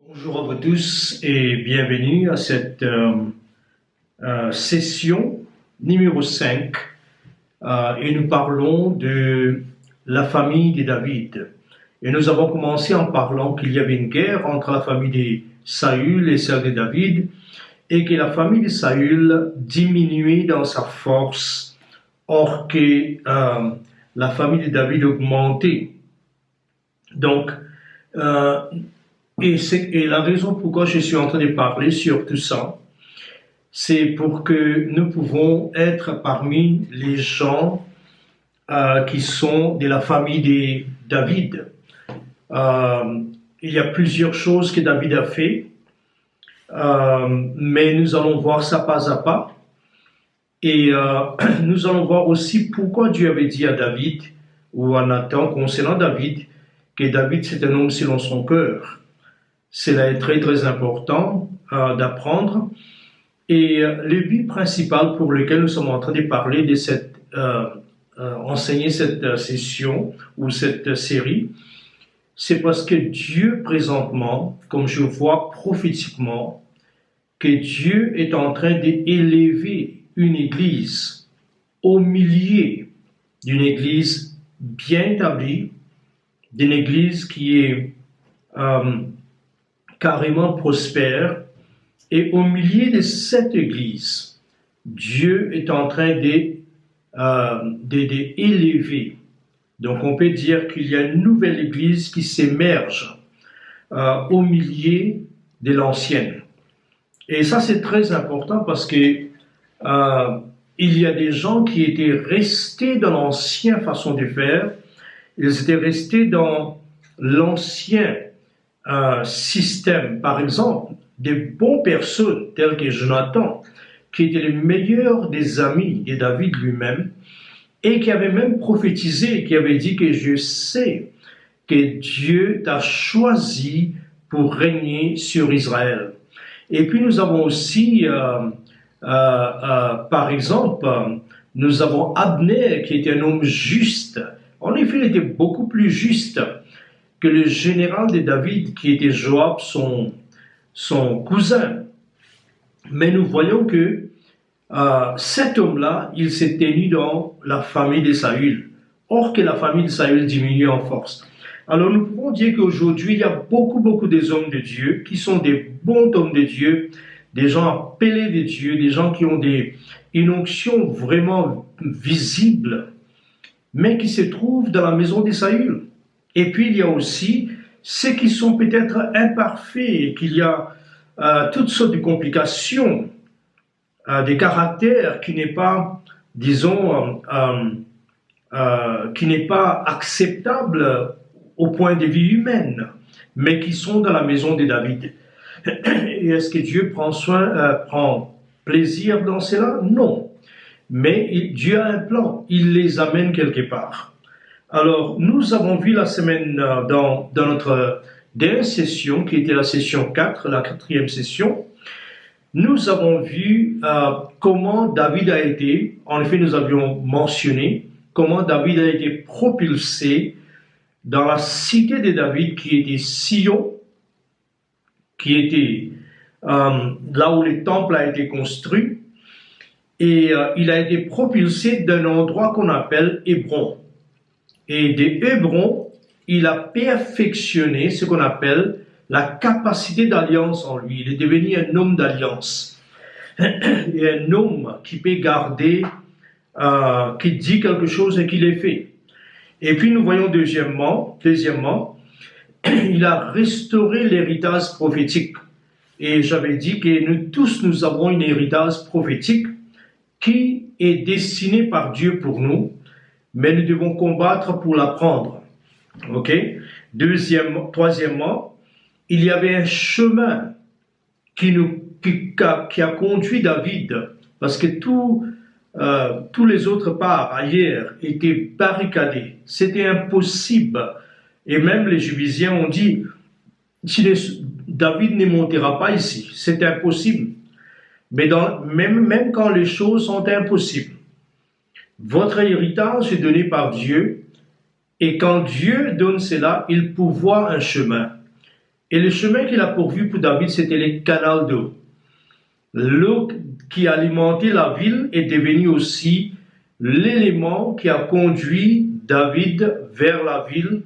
Bonjour à vous tous et bienvenue à cette session numéro 5 et nous parlons de la famille de David. Et nous avons commencé en parlant qu'il y avait une guerre entre la famille de Saül et celle de David et que la famille de Saül diminuait dans sa force or que la famille de David augmentait. Donc, et la raison pourquoi je suis en train de parler sur tout ça, c'est pour que nous pouvons être parmi les gens qui sont de la famille de David. Il y a plusieurs choses que David a fait, mais nous allons voir ça pas à pas. Et nous allons voir aussi pourquoi Dieu avait dit à David, ou à Nathan concernant David, que David c'est un homme selon son cœur. C'est très très important d'apprendre. Et le but principal pour lequel nous sommes en train de parler de cette enseigner cette session ou cette série, c'est parce que Dieu présentement, comme je vois prophétiquement, que Dieu est en train d'élever une église au milieu d'une église bien établie, d'une église qui est carrément prospère, et au milieu de cette église, Dieu est en train d'élever. Donc on peut dire qu'il y a une nouvelle église qui s'émerge au milieu de l'ancienne. Et ça c'est très important parce que il y a des gens qui étaient restés dans l'ancienne façon de faire, ils étaient restés dans l'ancien système. Par exemple, des bonnes personnes telles que Jonathan, qui était le meilleur des amis de David lui-même, et qui avait même prophétisé, qui avait dit que je sais que Dieu t'a choisi pour régner sur Israël. Et puis nous avons aussi, par exemple, nous avons Abner, qui était un homme juste. En effet, il était beaucoup plus juste que le général de David, qui était Joab, son cousin. Mais nous voyons que cet homme-là, il s'est tenu dans la famille de Saül, or que la famille de Saül diminue en force. Alors nous pouvons dire qu'aujourd'hui, il y a beaucoup des hommes de Dieu qui sont des bons hommes de Dieu, des gens appelés de Dieu, des gens qui ont une onction vraiment visible, mais qui se trouvent dans la maison de Saül. Et puis il y a aussi ceux qui sont peut-être imparfaits et qu'il y a toutes sortes de complications, des caractères qui n'est pas, disons, qui n'est pas acceptable au point de vue humaine, mais qui sont dans la maison de David. Et est-ce que Dieu prend plaisir dans cela? Non. Mais Dieu a un plan, il les amène quelque part. Alors, nous avons vu la semaine dans notre dernière session, qui était la session 4, la 4e session, nous avons vu comment David a été, en effet nous avions mentionné, comment David a été propulsé dans la cité de David qui était Sion, qui était là où le temple a été construit, et il a été propulsé d'un endroit qu'on appelle Hébron. Et de Hébron, il a perfectionné ce qu'on appelle la capacité d'alliance en lui. Il est devenu un homme d'alliance. Et un homme qui peut garder, qui dit quelque chose et qui le fait. Et puis nous voyons deuxièmement, il a restauré l'héritage prophétique. Et j'avais dit que nous tous, nous avons un héritage prophétique qui est destiné par Dieu pour nous, mais nous devons combattre pour l'apprendre. Ok? Troisièmement, il y avait un chemin qui a conduit David, parce que tous les autres parts ailleurs étaient barricadés. C'était impossible. Et même les Jubisiens ont dit, David ne montera pas ici. C'est impossible. Mais même quand les choses sont impossibles, votre héritage est donné par Dieu, et quand Dieu donne cela, il pourvoit un chemin. Et le chemin qu'il a pourvu pour David, c'était les canaux d'eau. L'eau qui alimentait la ville est devenue aussi l'élément qui a conduit David vers la ville,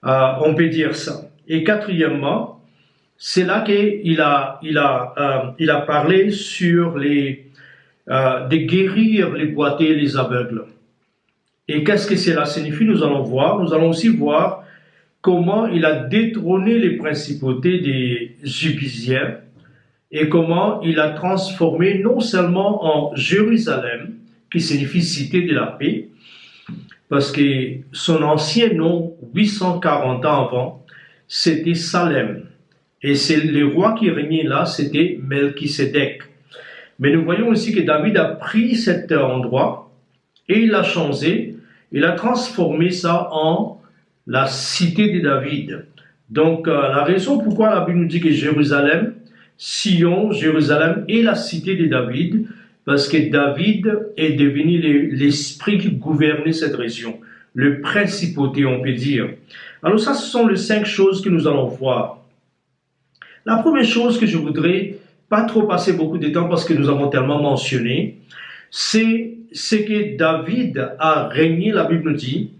on peut dire ça. Et quatrièmement, c'est là qu'il a parlé sur de guérir les boiteux et les aveugles. Et qu'est-ce que cela signifie? Nous allons voir. Nous allons aussi voir comment il a détrôné les principautés des Jébusiens et comment il a transformé non seulement en Jérusalem, qui signifie cité de la paix, parce que son ancien nom, 840 ans avant, c'était Salem. Et c'est le roi qui régnait là, c'était Melchisédek. Mais nous voyons aussi que David a pris cet endroit et il l'a changé, il a transformé ça en la cité de David. Donc la raison pourquoi la Bible nous dit que Jérusalem, Sion, Jérusalem est la cité de David, parce que David est devenu l'esprit qui gouvernait cette région, le principauté on peut dire. Alors ça, ce sont les 5 choses que nous allons voir. La première chose que je voudrais pas trop passer beaucoup de temps parce que nous avons tellement mentionné, c'est que David a régné, la Bible dit,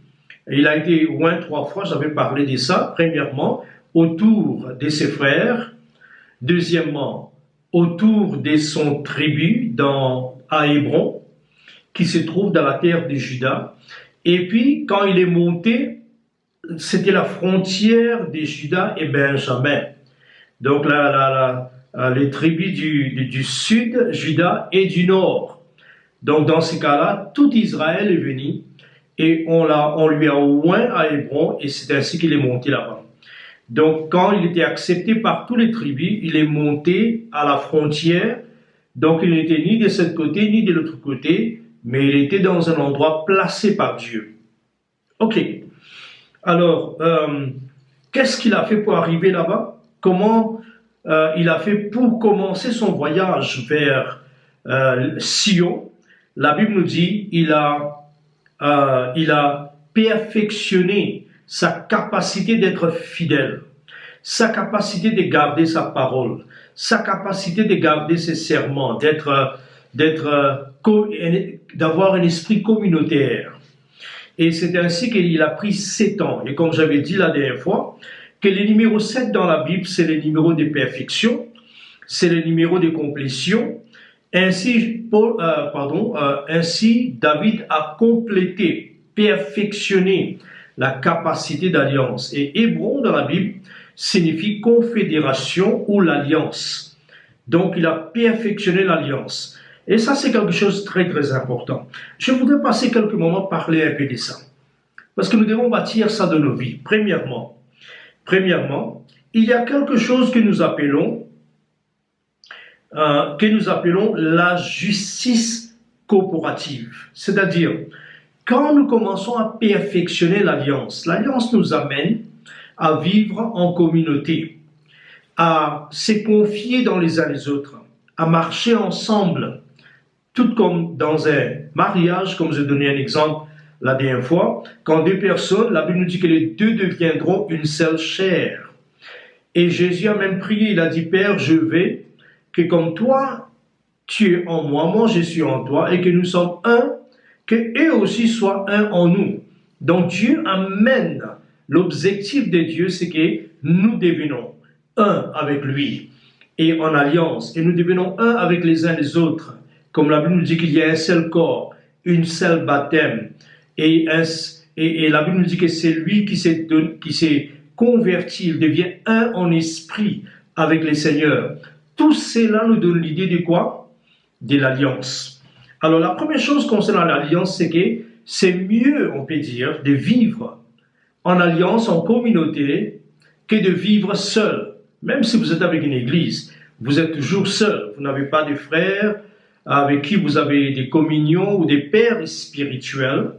il a été oint 3 fois, j'avais parlé de ça, premièrement, autour de ses frères, deuxièmement, autour de son tribu à Hébron, qui se trouve dans la terre de Juda, et puis quand il est monté, c'était la frontière de Juda et Benjamin. Donc les tribus du sud, Juda, et du nord. Donc dans ce cas-là, tout Israël est venu et on lui a oint à Hébron et c'est ainsi qu'il est monté là-bas. Donc quand il était accepté par tous les tribus, il est monté à la frontière. Donc il n'était ni de ce côté ni de l'autre côté, mais il était dans un endroit placé par Dieu. Ok. Alors, qu'est-ce qu'il a fait pour arriver là-bas? Comment il a fait pour commencer son voyage vers Sion? La Bible nous dit il a perfectionné sa capacité d'être fidèle, sa capacité de garder sa parole, sa capacité de garder ses serments, d'avoir un esprit communautaire. Et c'est ainsi qu'il a pris 7 ans. Et comme j'avais dit la dernière fois, que le numéro 7 dans la Bible, c'est le numéro de perfection, c'est le numéro de complétion. Ainsi, ainsi David a complété, perfectionné la capacité d'alliance. Et Hébron dans la Bible signifie confédération ou l'alliance. Donc il a perfectionné l'alliance. Et ça, c'est quelque chose de très très important. Je voudrais passer quelques moments parler un peu de ça. Parce que nous devons bâtir ça de nos vies. Premièrement, il y a quelque chose que nous appelons la justice corporative. C'est-à-dire, quand nous commençons à perfectionner l'alliance nous amène à vivre en communauté, à se confier dans les uns les autres, à marcher ensemble, tout comme dans un mariage, comme je donnais un exemple la dernière fois, quand 2 personnes, la Bible nous dit que les 2 deviendront une seule chair. Et Jésus a même prié, il a dit, Père, je veux que comme toi, tu es en moi, moi je suis en toi, et que nous sommes un, que eux aussi soient un en nous. Donc Dieu amène, l'objectif de Dieu, c'est que nous devenons un avec lui, et en alliance, et nous devenons un avec les uns les autres. Comme la Bible nous dit qu'il y a un seul corps, une seule baptême, et la Bible nous dit que c'est lui qui s'est converti, il devient un en esprit avec le Seigneur. Tout cela nous donne l'idée de quoi? De l'alliance. Alors la première chose concernant l'alliance, c'est que c'est mieux, on peut dire, de vivre en alliance, en communauté, que de vivre seul. Même si vous êtes avec une église, vous êtes toujours seul. Vous n'avez pas de frères avec qui vous avez des communions ou des pères spirituels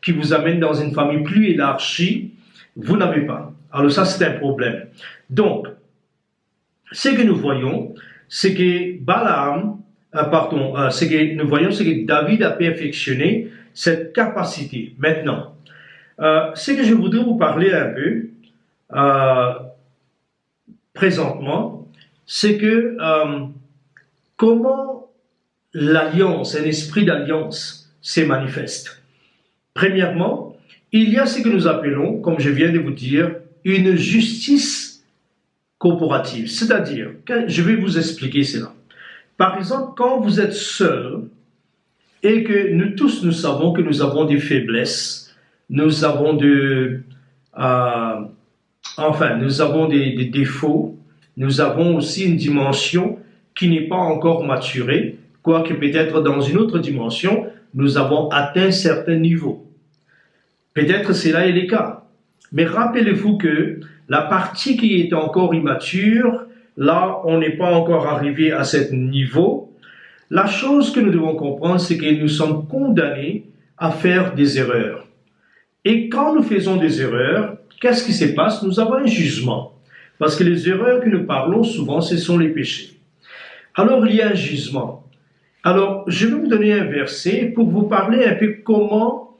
qui vous amènent dans une famille plus élargie. Vous n'avez pas. Alors ça, c'est un problème. Donc, ce que nous voyons, c'est que c'est que David a perfectionné cette capacité. Maintenant, ce que je voudrais vous parler un peu, présentement, c'est que comment l'alliance, un esprit d'alliance, se manifeste. Premièrement, il y a ce que nous appelons, comme je viens de vous dire, une justice corporative. C'est-à-dire, je vais vous expliquer cela. Par exemple, quand vous êtes seul et que nous tous, nous savons que nous avons des faiblesses, nous avons nous avons des défauts, nous avons aussi une dimension qui n'est pas encore maturée, quoique peut-être dans une autre dimension, nous avons atteint certains niveaux. Peut-être cela est le cas. Mais rappelez-vous que la partie qui est encore immature, là, on n'est pas encore arrivé à ce niveau. La chose que nous devons comprendre, c'est que nous sommes condamnés à faire des erreurs. Et quand nous faisons des erreurs, qu'est-ce qui se passe? Nous avons un jugement. Parce que les erreurs que nous parlons souvent, ce sont les péchés. Alors, il y a un jugement. Alors, je vais vous donner un verset pour vous parler un peu comment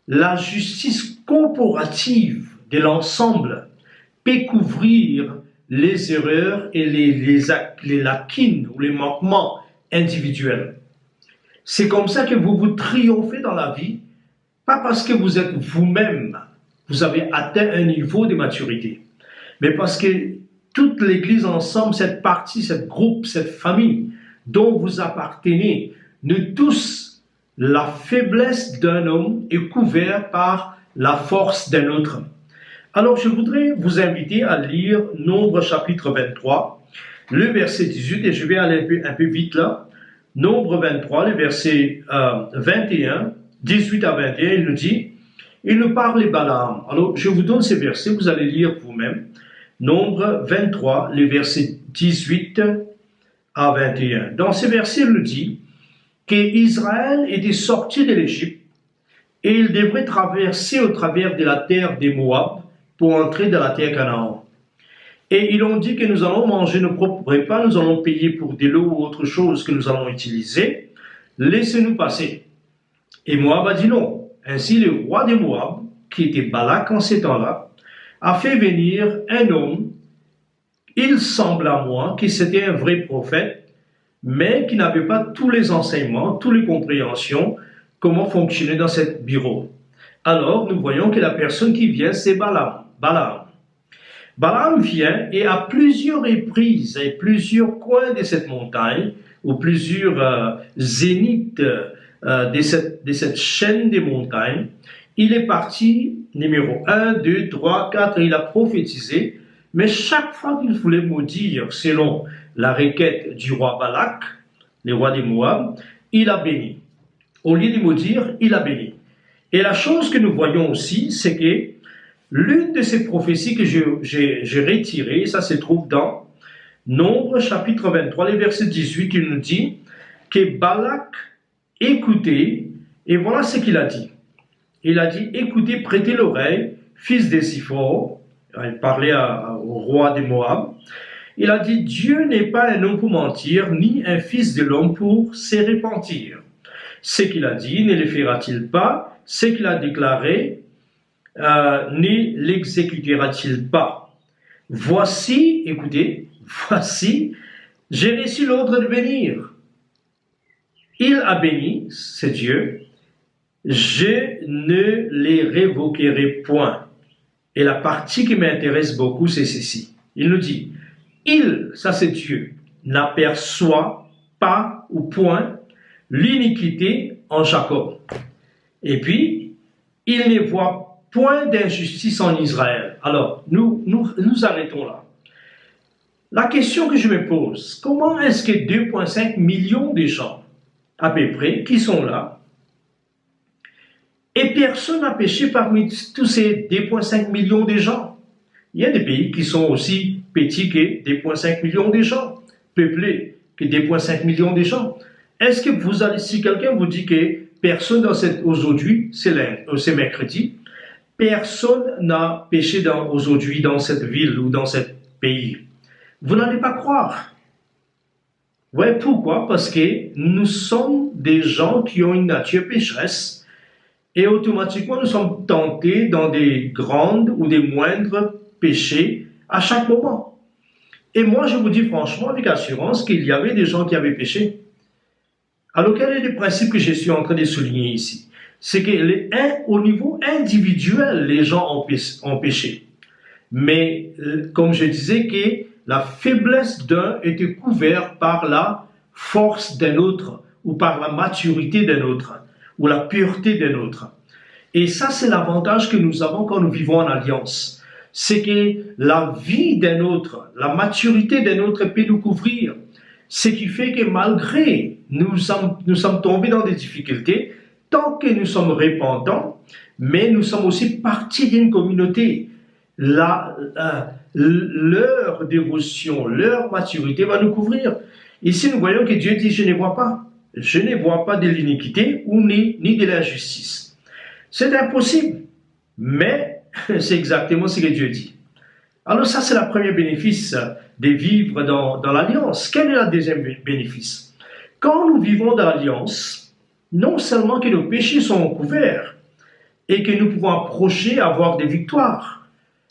la justice corporative de l'ensemble peut couvrir les erreurs et les lacunes ou les manquements individuels. C'est comme ça que vous triomphez dans la vie, pas parce que vous êtes vous-même, vous avez atteint un niveau de maturité, mais parce que toute l'Église ensemble, cette partie, cette groupe, cette famille dont vous appartenez, nous tous, la faiblesse d'un homme est couverte par la force d'un autre. Alors, je voudrais vous inviter à lire Nombre chapitre 23, le verset 18, et je vais aller un peu vite là. Nombre 23, le verset 21, 18 à 21, il nous dit, il nous parle de Balaam. Alors, je vous donne ces versets, vous allez lire vous-même. Nombre 23, le verset 18 à 21. Dans ces versets, il nous dit qu'Israël était sorti de l'Égypte et il devrait traverser au travers de la terre des Moab pour entrer dans la terre Canaan. Et ils ont dit que nous allons manger nos propres repas, nous allons payer pour de l'eau ou autre chose que nous allons utiliser. Laissez-nous passer. Et Moab a dit non. Ainsi, le roi des Moab, qui était Balak en ces temps-là, a fait venir un homme. Il semble à moi que c'était un vrai prophète, mais qui n'avait pas tous les enseignements, toutes les compréhensions, comment fonctionner dans ce bureau. Alors, nous voyons que la personne qui vient, c'est Balaam. Balaam vient et à plusieurs reprises, à plusieurs coins de cette montagne, ou plusieurs zéniths de cette chaîne des montagnes, il est parti, numéro 1, 2, 3, 4, et il a prophétisé, mais chaque fois qu'il voulait maudire, selon la requête du roi Balak, le roi des Moab, il a béni. Au lieu de maudire, il a béni. Et la chose que nous voyons aussi, c'est que l'une de ces prophéties que j'ai retirées, ça se trouve dans Nombre chapitre 23, le verset 18, il nous dit que Balak écoutait, et voilà ce qu'il a dit. Il a dit, écoutez, prêtez l'oreille, fils de Ziphor, il parlait au roi des Moab, il a dit, Dieu n'est pas un homme pour mentir, ni un fils de l'homme pour se repentir. Ce qu'il a dit, ne le fera-t-il pas? Ce qu'il a déclaré, ne l'exécutera-t-il pas? Voici, écoutez, voici, j'ai reçu l'ordre de bénir. Il a béni, c'est Dieu, je ne les révoquerai point. Et la partie qui m'intéresse beaucoup, c'est ceci. Il nous dit, il, ça c'est Dieu, n'aperçoit pas ou point l'iniquité en Jacob. Et puis, il ne voit point d'injustice en Israël. Alors, nous arrêtons là. La question que je me pose, comment est-ce que 2,5 millions de gens, à peu près, qui sont là, et personne n'a péché parmi tous ces 2,5 millions de gens? Il y a des pays qui sont aussi petits que 2,5 millions de gens, peuplés que 2,5 millions de gens. Est-ce que vous allez, si quelqu'un vous dit que personne aujourd'hui, c'est mercredi, personne n'a péché aujourd'hui dans cette ville ou dans ce pays, vous n'allez pas croire. Vous voyez pourquoi? Parce que nous sommes des gens qui ont une nature pécheresse et automatiquement nous sommes tentés dans des grandes ou des moindres péchés à chaque moment. Et moi, je vous dis franchement, avec assurance, qu'il y avait des gens qui avaient péché. Alors, quel est le principe que je suis en train de souligner ici? C'est que au niveau individuel, les gens ont péché. Mais, comme je disais, que la faiblesse d'un était couverte par la force d'un autre, ou par la maturité d'un autre, ou la pureté d'un autre. Et ça, c'est l'avantage que nous avons quand nous vivons en alliance. C'est que la vie d'un autre, la maturité d'un autre peut nous couvrir. Ce qui fait que malgré nous sommes tombés dans des difficultés, tant que nous sommes répandants, mais nous sommes aussi partie d'une communauté. Leur dévotion, leur maturité va nous couvrir. Ici, nous voyons que Dieu dit, je ne vois pas. Je ne vois pas de l'iniquité ni de l'injustice. C'est impossible, mais c'est exactement ce que Dieu dit. Alors ça, c'est le premier bénéfice de vivre dans l'alliance. Quel est le deuxième bénéfice? Quand nous vivons dans l'alliance, non seulement que nos péchés sont couverts et que nous pouvons approcher, avoir des victoires.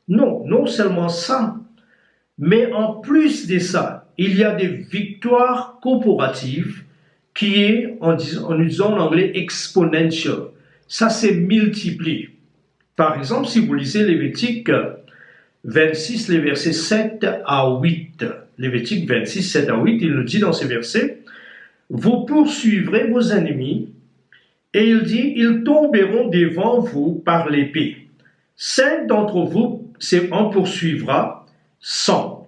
Non seulement ça, mais en plus de ça, il y a des victoires corporatives qui est, en disant en anglais, exponential. Ça s'est multiplié. Par exemple, si vous lisez Lévitique 26, les versets 7 à 8. Lévitique 26, 7 à 8, il nous dit dans ces versets, « Vous poursuivrez vos ennemis, et il dit, ils tomberont devant vous par l'épée. 5 d'entre vous en poursuivra 100,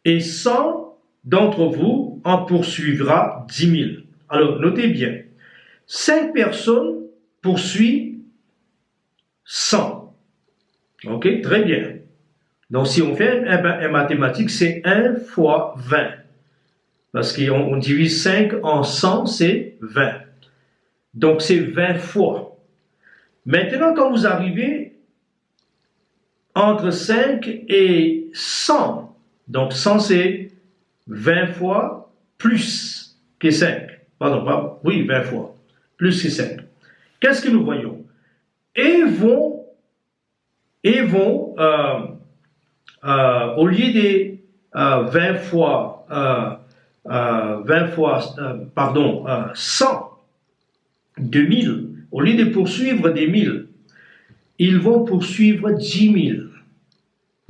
et 100 d'entre vous en poursuivra 10 000. » Alors, notez bien, 5 personnes poursuivent 100. Ok, très bien. Donc, si on fait un mathématique, c'est 1 fois 20. Parce qu'on divise 5 en 100, c'est 20. Donc, c'est 20 fois. Maintenant, quand vous arrivez entre 5 et 100, donc 100, c'est 20 fois plus que 5. Pardon, oui, 20 fois. Plus que 5. Qu'est-ce que nous voyons? Et vont au lieu de 20 fois, 100, 2000, au lieu de poursuivre des 1000, ils vont poursuivre 10 000.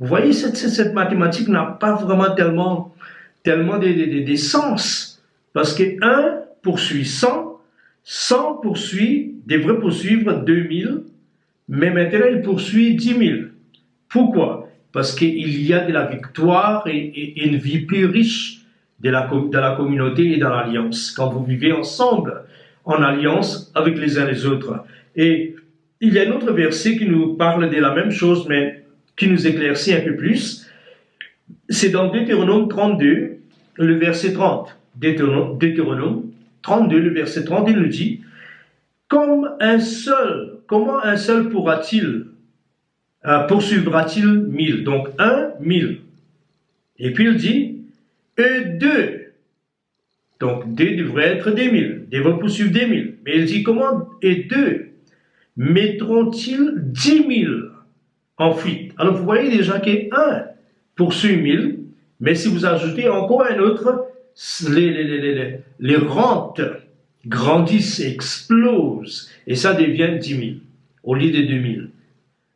Vous voyez, cette mathématique n'a pas vraiment tellement de sens. Parce que 1 poursuit 100, 100 devrait poursuivre 2000, mais maintenant il poursuit 10 000. Pourquoi? Parce qu'il y a de la victoire et une vie plus riche dans la communauté et dans l'alliance, quand vous vivez ensemble, en alliance avec les uns les autres. Et il y a un autre verset qui nous parle de la même chose, mais qui nous éclaircit un peu plus. C'est dans Deutéronome 32, le verset 30. Deutéronome 32, le verset 30, il nous dit, comment un seul poursuivra-t-il 1000? Donc 1000. Et puis il dit, et 2. Donc 2 devrait être 1000. Devrait poursuivre 1000. Mais il dit, comment et 2 mettront-ils 10 000 en fuite? Alors vous voyez déjà que 1 poursuit 1000, mais si vous ajoutez encore un autre, les rentes grandissent, explosent, et ça devient 10 000 au lieu de 2000. Vous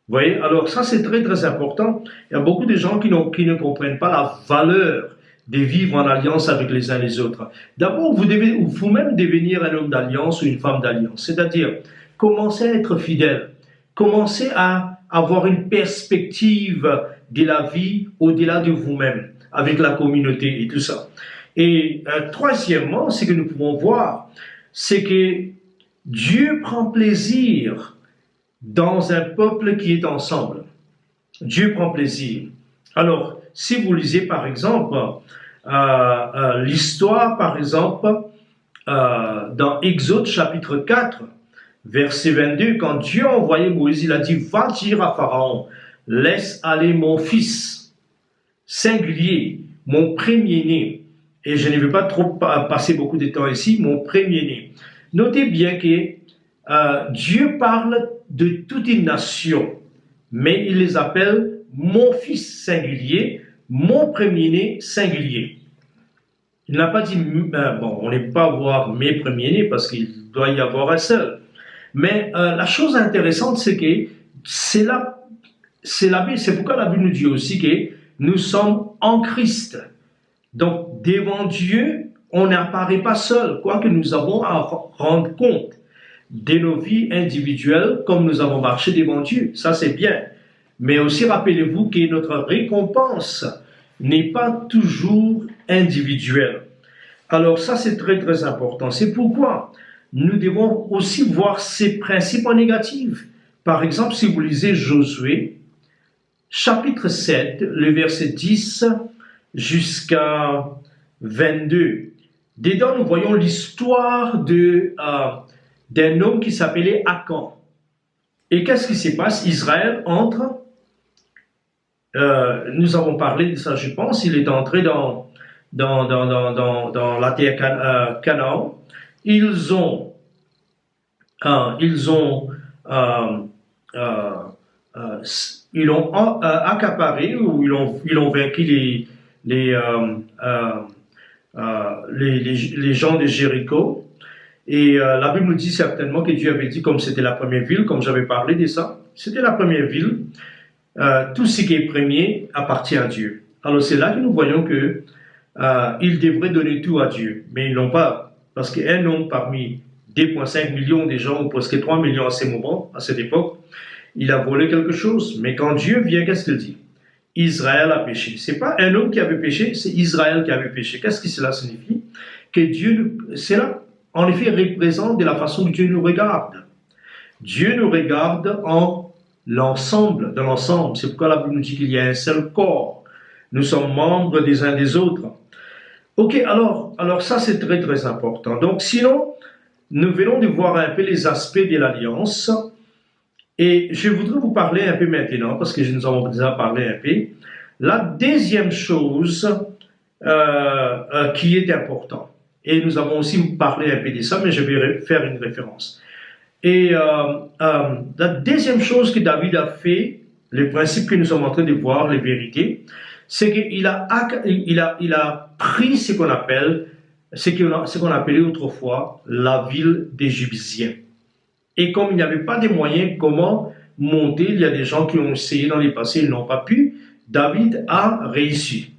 voyez, alors ça c'est très très important. Il y a beaucoup de gens qui ne comprennent pas la valeur de vivre en alliance avec les uns les autres. D'abord, vous devez vous-même devenir un homme d'alliance ou une femme d'alliance, c'est-à-dire commencer à être fidèle, commencer à avoir une perspective de la vie au-delà de vous-même, avec la communauté et tout ça. Et troisièmement, ce que nous pouvons voir, c'est que Dieu prend plaisir dans un peuple qui est ensemble. Dieu prend plaisir. Alors, si vous lisez par exemple l'histoire, par exemple, dans Exode chapitre 4, verset 22, quand Dieu a envoyé Moïse, il a dit, va dire à Pharaon, laisse aller mon fils, singulier, mon premier-né. Et je ne vais pas trop passer beaucoup de temps ici, mon premier-né. Notez bien que Dieu parle de toute une nation, mais il les appelle mon fils singulier, mon premier-né singulier. Il n'a pas dit, bon, on n'est pas voir mes premiers-nés parce qu'il doit y avoir un seul. Mais la chose intéressante, c'est que c'est c'est pourquoi la Bible nous dit aussi que nous sommes en Christ. Donc, devant Dieu, on n'apparaît pas seul, quoique nous avons à rendre compte de nos vies individuelles comme nous avons marché devant Dieu. Ça, c'est bien. Mais aussi, rappelez-vous que notre récompense n'est pas toujours individuelle. Alors, ça, c'est très, très important. C'est pourquoi nous devons aussi voir ces principes en négatif. Par exemple, si vous lisez Josué, chapitre 7, le verset 10 jusqu'à 22. Dedans, nous voyons l'histoire d'un homme qui s'appelait Akan. Et qu'est-ce qui se passe? Israël entre, nous avons parlé de ça, je pense, il est entré dans la terre Canaan. Ils ont accaparé ou ils ont vaincu les gens de Jéricho. Et la Bible nous dit certainement que Dieu avait dit, comme c'était la première ville, comme j'avais parlé de ça, c'était la première ville, tout ce qui est premier appartient à Dieu. Alors c'est là que nous voyons que ils devraient donner tout à Dieu, mais ils n'ont pas, parce qu'un homme parmi 2,5 millions de gens, ou presque 3 millions à ce moment, à cette époque, il a volé quelque chose. Mais quand Dieu vient, qu'est-ce qu'il dit? Israël a péché. Ce n'est pas un homme qui avait péché, c'est Israël qui avait péché. Qu'est-ce que cela signifie? Que Dieu, cela, en effet, représente de la façon dont Dieu nous regarde. Dieu nous regarde en l'ensemble, dans l'ensemble. C'est pourquoi la Bible nous dit qu'il y a un seul corps. Nous sommes membres des uns des autres. Ok, alors ça c'est très très important. Donc sinon, nous venons de voir un peu les aspects de l'alliance. Et je voudrais vous parler un peu maintenant, parce que nous avons déjà parlé un peu. La deuxième chose qui est importante, et nous avons aussi parlé un peu de ça, mais je vais faire une référence. Et la deuxième chose que David a fait, le principe que nous sommes en train de voir, les vérités, c'est qu'il a pris ce qu'on appelle, ce qu'on appelait autrefois la ville des Jébusiens. Et comme il n'y avait pas de moyens comment monter, il y a des gens qui ont essayé dans les passés, ils n'ont pas pu, David a réussi.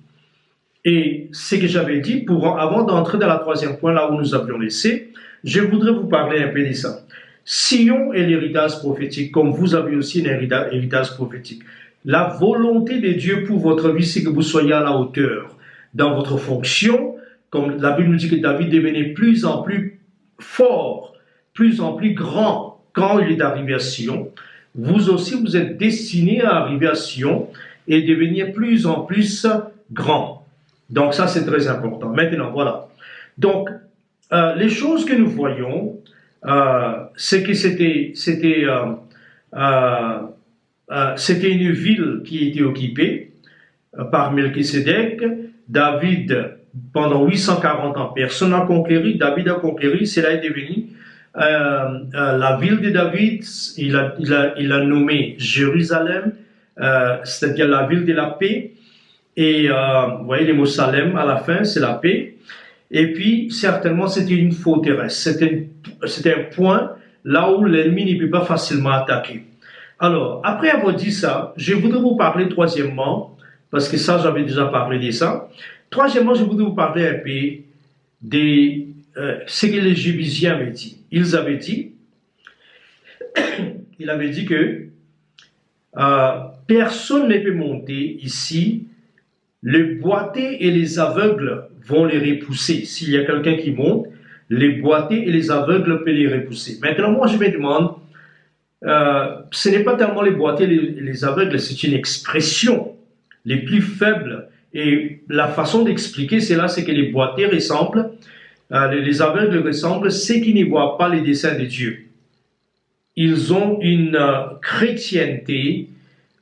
Et ce que j'avais dit, avant d'entrer dans la troisième point, là où nous avions laissé, je voudrais vous parler un peu de ça. Sion est l'héritage prophétique, comme vous avez aussi un héritage prophétique. La volonté de Dieu pour votre vie, c'est que vous soyez à la hauteur dans votre fonction. Comme la Bible nous dit que David devenait plus en plus fort, plus en plus grand quand il est arrivé à Sion. Vous aussi, vous êtes destiné à arriver à Sion et devenir plus en plus grand. Donc ça, c'est très important. Maintenant, voilà. Donc, les choses que nous voyons, c'est que c'était une ville qui était occupée par Melchisédek. David, pendant 840 ans, personne n'a conquéri. David a conquéri. Cela est devenu la ville de David. Il a nommé Jérusalem, c'est-à-dire la ville de la paix. Et vous voyez les mots Salem à la fin, c'est la paix. Et puis, certainement, c'était une forteresse. C'était un point là où l'ennemi ne peut pas facilement attaquer. Alors, après avoir dit ça, je voudrais vous parler troisièmement, parce que ça, j'avais déjà parlé de ça. Troisièmement, je voudrais vous parler un peu de ce que les Jébusiens avaient dit. Il avait dit que personne ne peut monter ici. Les boités et les aveugles vont les repousser. S'il y a quelqu'un qui monte, les boités et les aveugles peuvent les repousser. Maintenant, moi, je me demande, ce n'est pas tellement les boités et les aveugles, c'est une expression les plus faibles. Et la façon d'expliquer cela, c'est que les boités ressemblent, les aveugles ressemblent ceux qui ne voient pas les desseins de Dieu. Ils ont une chrétienté,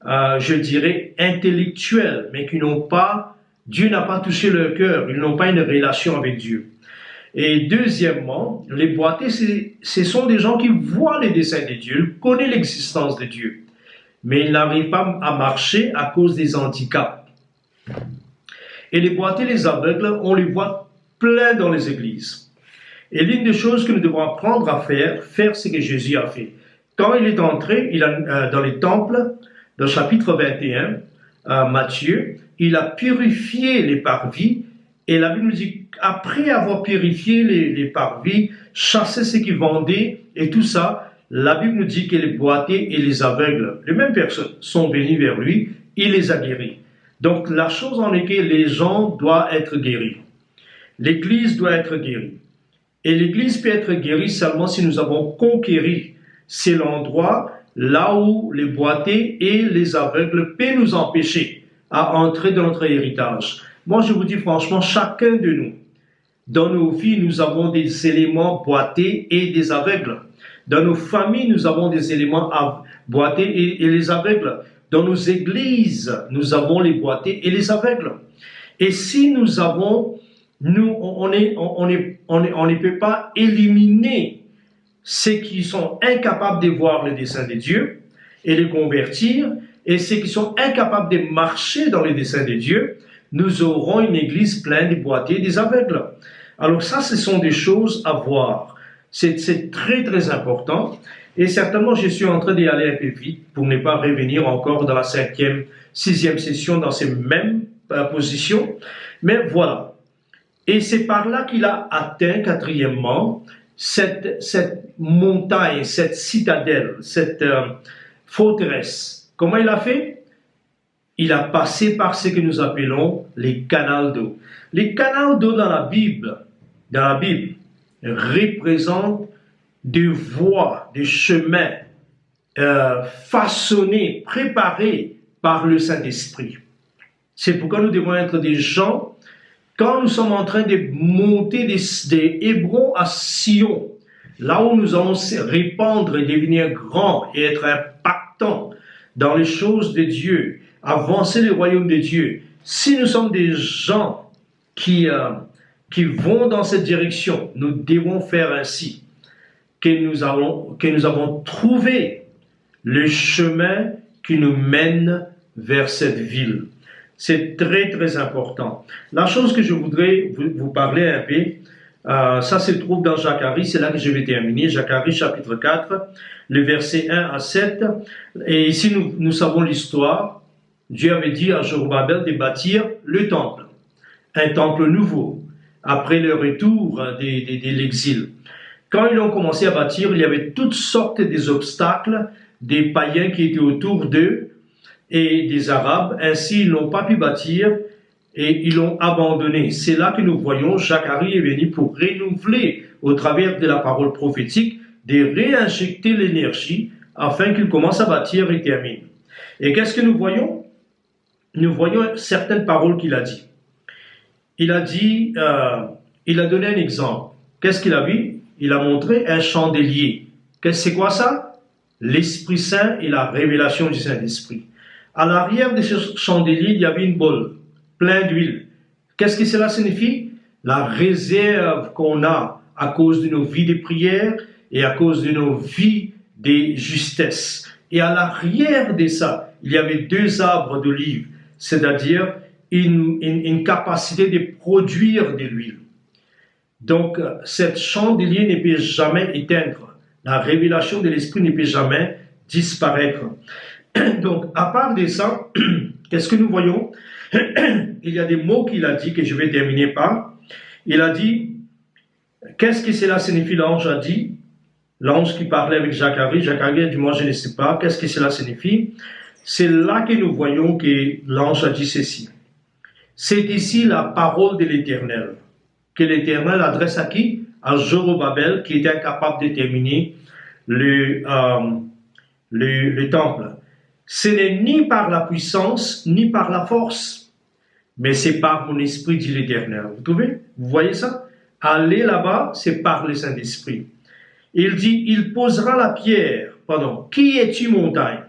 je dirais, intellectuelle, mais qui n'ont pas, Dieu n'a pas touché leur cœur, ils n'ont pas une relation avec Dieu. Et deuxièmement, les boités, ce sont des gens qui voient les desseins de Dieu, ils connaissent l'existence de Dieu, mais ils n'arrivent pas à marcher à cause des handicaps. Et les boiteux, les aveugles, on les voit plein dans les églises. Et l'une des choses que nous devons apprendre à faire ce que Jésus a fait. Quand il est entré dans les temples, dans le chapitre 21, Matthieu, il a purifié les parvis. Et la Bible nous dit qu'après avoir purifié les parvis, chassé ceux qui vendaient et tout ça, la Bible nous dit que les boiteux et les aveugles, les mêmes personnes, sont venus vers lui, il les a guéris. Donc la chose en est que les gens doivent être guéris. L'Église doit être guérie. Et l'Église peut être guérie seulement si nous avons conquéri. C'est l'endroit là où les boiteux et les aveugles peuvent nous empêcher à entrer dans notre héritage. Moi, je vous dis franchement, chacun de nous, dans nos vies, nous avons des éléments boiteux et des aveugles. Dans nos familles, nous avons des éléments boiteux et les aveugles. Dans nos églises, nous avons les boiteux et les aveugles. Et si nous avons, on ne peut pas éliminer ceux qui sont incapables de voir le dessein de Dieu et les convertir, et ceux qui sont incapables de marcher dans les desseins de Dieu, nous aurons une église pleine de boiteux et des aveugles. Alors ça, ce sont des choses à voir. C'est très, très important. Et certainement, je suis en train d'y aller un peu vite pour ne pas revenir encore dans la 5e, 6e session dans ces mêmes positions. Mais voilà. Et c'est par là qu'il a atteint, quatrièmement, cette montagne, cette citadelle, cette forteresse. Comment il a fait? Il a passé par ce que nous appelons les canaux d'eau. Les canaux d'eau dans la Bible représentent des voies, des chemins façonnés, préparés par le Saint-Esprit. C'est pourquoi nous devons être des gens, quand nous sommes en train de monter des Hébrons à Sion, là où nous allons répandre et devenir grands et être impactants dans les choses de Dieu, avancer le royaume de Dieu, si nous sommes des gens qui vont dans cette direction, nous devons faire ainsi, que nous avons trouvé le chemin qui nous mène vers cette ville. C'est très, très important. La chose que je voudrais vous parler un peu, ça se trouve dans Zacharie, c'est là que je vais terminer, Zacharie chapitre 4, le verset 1 à 7. Et ici, nous savons l'histoire. Dieu avait dit à Zorobabel de bâtir le temple, un temple nouveau, après le retour de l'exil. Quand ils ont commencé à bâtir, il y avait toutes sortes d'obstacles, des païens qui étaient autour d'eux et des Arabes. Ainsi, ils n'ont pas pu bâtir et ils l'ont abandonné. C'est là que nous voyons Zacharie est venu pour renouveler, au travers de la parole prophétique, de réinjecter l'énergie afin qu'il commence à bâtir et termine. Et qu'est-ce que nous voyons? Nous voyons certaines paroles qu'il a dit. Il a donné un exemple. Qu'est-ce qu'il a vu? Il a montré un chandelier. C'est quoi ça? L'Esprit Saint et la révélation du Saint-Esprit. À l'arrière de ce chandelier, il y avait une bolle, plein d'huile. Qu'est-ce que cela signifie? La réserve qu'on a à cause de nos vies de prière et à cause de nos vies de justesse. Et à l'arrière de ça, il y avait 2 arbres d'olive, c'est-à-dire une capacité de produire de l'huile. Donc, cette chandelier ne peut jamais éteindre. La révélation de l'Esprit ne peut jamais disparaître. Donc, à part de ça, qu'est-ce que nous voyons? Il y a des mots qu'il a dit que je vais terminer par. Il a dit, qu'est-ce que cela signifie? L'ange a dit, l'ange qui parlait avec Zacharie a dit, moi je ne sais pas, qu'est-ce que cela signifie? C'est là que nous voyons que l'ange a dit ceci. C'est ici la parole de l'Éternel, que l'Éternel adresse à qui? À Zorobabel, qui était incapable de terminer le temple. Ce n'est ni par la puissance, ni par la force, mais c'est par mon esprit, dit l'Éternel. Vous trouvez? Vous voyez ça? Aller là-bas, c'est par le Saint-Esprit. Il dit, il posera la pierre. Pardon. Qui es-tu, montagne?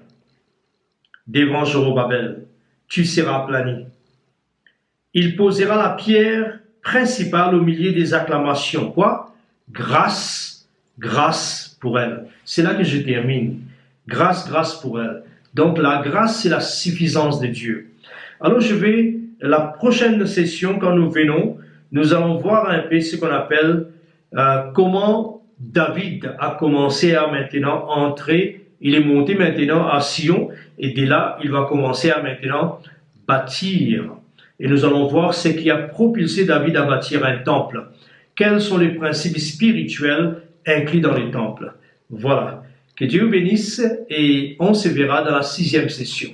Devant Zorobabel, tu seras aplani. Il posera la pierre principale au milieu des acclamations. Quoi? Grâce, grâce pour elle. C'est là que je termine. Grâce, grâce pour elle. Donc la grâce, c'est la suffisance de Dieu. Alors je vais la prochaine session, quand nous venons, nous allons voir un peu ce qu'on appelle comment David a commencé à maintenant entrer, il est monté maintenant à Sion, et dès là, il va commencer à maintenant bâtir. Et nous allons voir ce qui a propulsé David à bâtir un temple. Quels sont les principes spirituels inclus dans les temples? Voilà. Que Dieu bénisse et on se verra dans la 6e session.